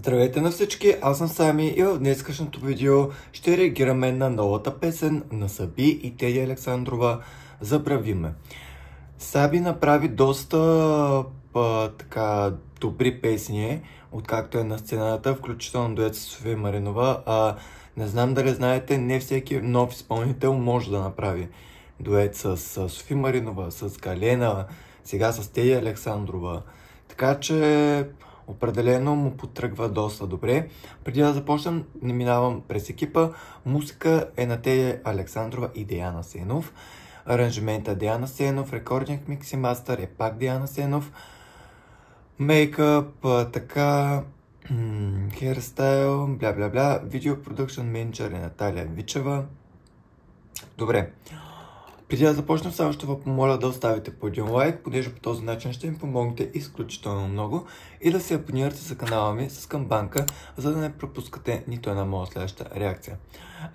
Здравейте на всички, аз съм Сами и в днескашното видео ще реагираме на новата песен на Саби и Теди Александрова "Забрави ме". Саби направи доста така добри песни, откакто е на сцената, включително дует с София Маринова. Не знам дали знаете, не всеки нов изпълнител може да направи дует с София Маринова, с Галена, сега с Теди Александрова. Така че определено му потръгва доста добре. Преди да започнем, не минавам през екипа. Музика е на Теди Александрова и Деяна Сенов. Аранжимента Деяна Сенов, рекординг, микс и мастър е пак Деяна Сенов. Мейкъп, така, хейрстайл, бля-бля-бля. Видео продъкшн менеджер е Наталия Вичева. Добре. Преди да започнем, само ще ви помоля да оставите по един лайк, понеже по този начин ще ми помогнете изключително много, и да се абонирате за канала ми с камбанка, за да не пропускате нито една моя следваща реакция.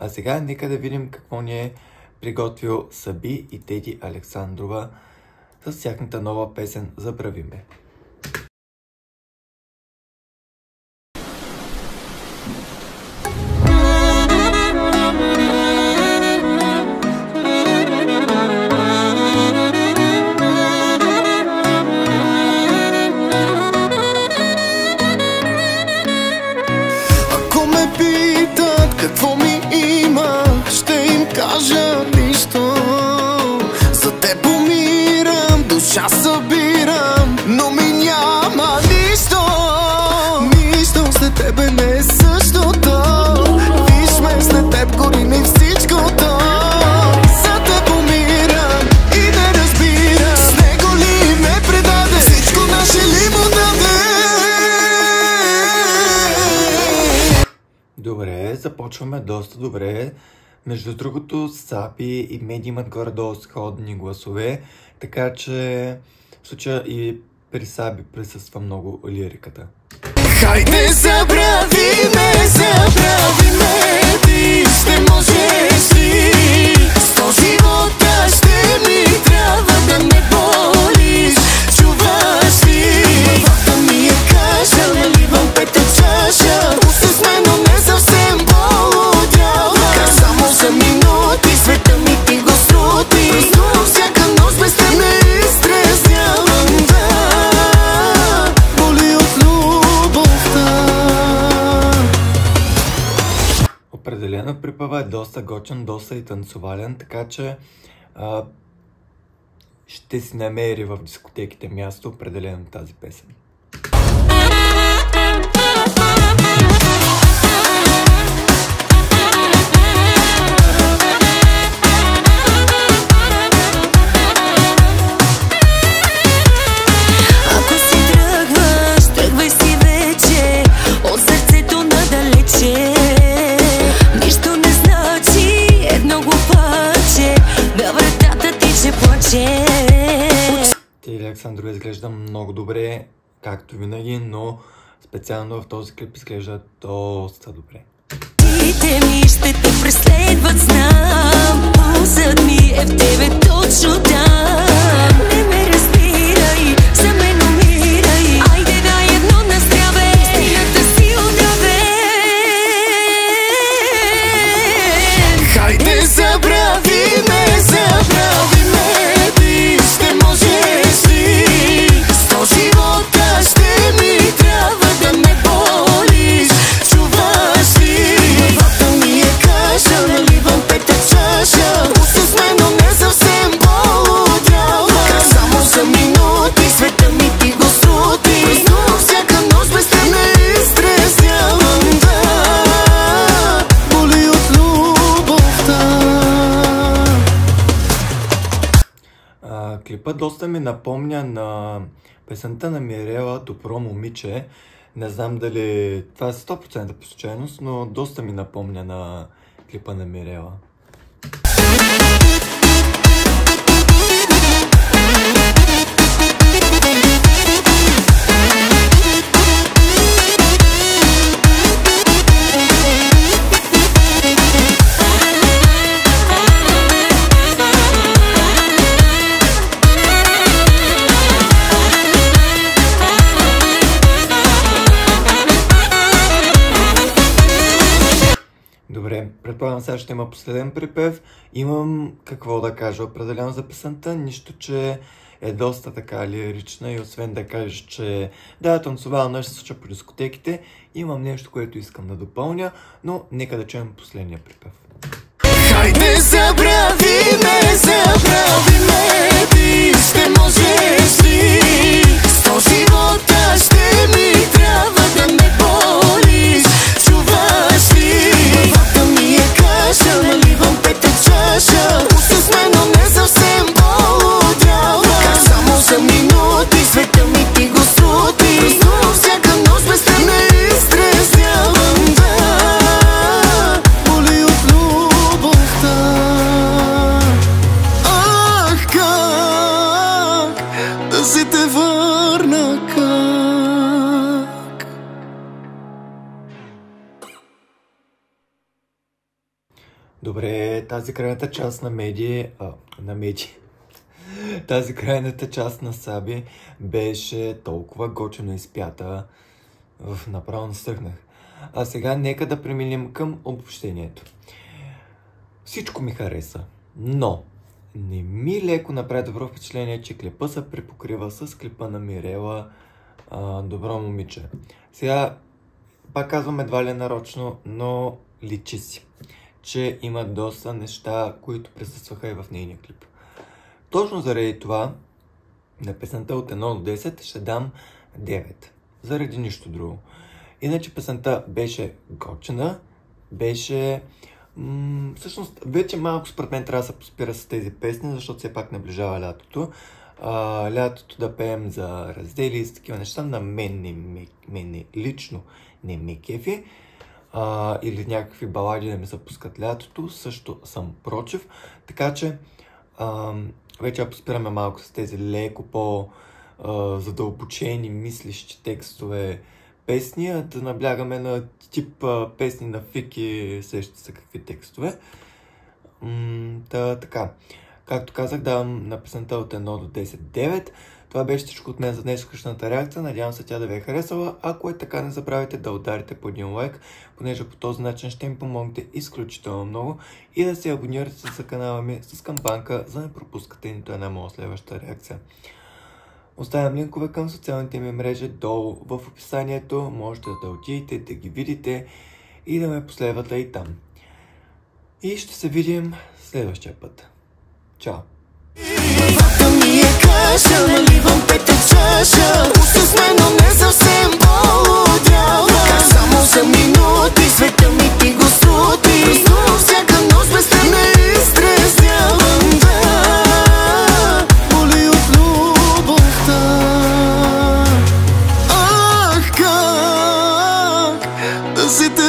А сега нека да видим какво ни е приготвил Саби и Теди Александрова с тяхната нова песен "Забрави ме". Какво ми има, ще им кажа нищо. За те помирам, душа събирам, но ми няма нищо. Нищо след тебе не е същото. Виж ме, след теб гори ми всичкото. За те помирам и не разбирам, с него ли ме предаде, всичко наше ли му даде. Добре, започваме доста добре. Между другото, Саби и Меди имат горе-долу сходни гласове, така че в случая и при Саби присъства много лириката. Хайде, забрави ме, ти ще можеш ли? 100 живота ще ми трябва да ме болиш, чуваш ли? Главата ми е каша, наливам пета чаша. Усъс ме, но не съвсем по-удяла. Как само за минути света ми ти го срути. Празнувам всяка нощ, без теб не изтрезявам. Да, боли от любовта. Определено припъва е доста гочен, доста и танцувален, така че ще си намери в дискотеките място определено тази песен. Ако си тръгваш, тръгвай си вече от сърцето надалече. Нищо не значи едно глупаче, да вратата ти ще плаче. Теди Александрова изглежда много добре, както винаги, но специално в този клип изглежда доста добре. Тите ми ще те преследват, знам. Пулсът ми е в тебе точно там. Не ме разбирай, за мен умирай. Айде дай едно на здраве, истината си отдавен. Хайде, забрави ме, ти ще можеш ли? 100 живота ще ми трябва да ме болиш, чуваш ли? Главата ми е каша, наливам пета чаша. Усъс ме, но не съвсем по-удяла. Как само за минути света ми ти го срути. Празнувам всяка нощ, без теб не изтрезявам. Да, боли от любовта. Клипът доста ми напомня на песента на Мирела "Добро момиче". Не знам дали това е 100% по случайност, но доста ми напомня на клипа на Мирела. Добре, предполагам сега ще има последен припев. Имам какво да кажа определено за песента, нищо, че е доста така лирична и освен да кажеш, че да, танцовална ще се случва по дискотеките, имам нещо, което искам да допълня, но нека да чуем последния припев. Хайде забравиме, ти ще можеш ли? Сто живота ще ми трябва да ме болиш. Чуваш ли? Главата ми е каша, наливам пета чаша. С мен, но не съвсем по-удрява. Как само за минути света ми ти го срути. Празнувам всяка нощ без те не изтресявам, да. Боли от любовта. Ах, как да си те върна, как. Добре, тази крайната част тази крайната част на Саби беше толкова готино изпята. Направо настръхнах. А сега нека да преминем към обобщението. Всичко ми хареса, но не ми леко направи добро впечатление, че клипа се препокрива с клипа на Мирела Добро момиче. Сега, пак казвам едва ли нарочно, но личи си, че има доста неща, които присъстваха и в нейния клип. Точно заради това на песента от 1 до 10 ще дам 9. Заради нищо друго. Иначе песента беше готина, беше... всъщност, вече малко според мен трябва да се поспира с тези песни, защото все пак наближава лятото. Лятото да пеем за раздели и с такива неща на мен лично не ме кефи. Или някакви балади да ми се пускат лятото, също съм против. Така че вече поспираме малко с тези леко по-задълбочени, мислещи текстове песни, да наблягаме на тип песни на Фики, сещате се какви текстове. Така. Както казах, давам на песента от 1 до 10 9. Това беше всичко от мен за днешната реакция. Надявам се тя да ви е харесала. Ако е така, не забравяйте да ударите по един лайк, понеже по този начин ще ми помогнете изключително много и да се абонирате за канала ми с камбанка, за да не пропускате нито една моя следваща реакция. Оставям линкове към социалните ми мрежи долу в описанието. Можете да отидете, да ги видите и да ме последвате и там. И ще се видим следващия път. Чао! Главата ми е каша, наливам пета чаша. С мен, но не съвсем по-удрява. Как само за минути света ми ти го срути. Празнувам всяка нощ без те не изтресявам, да. Боли от любовта. Ах, как да си те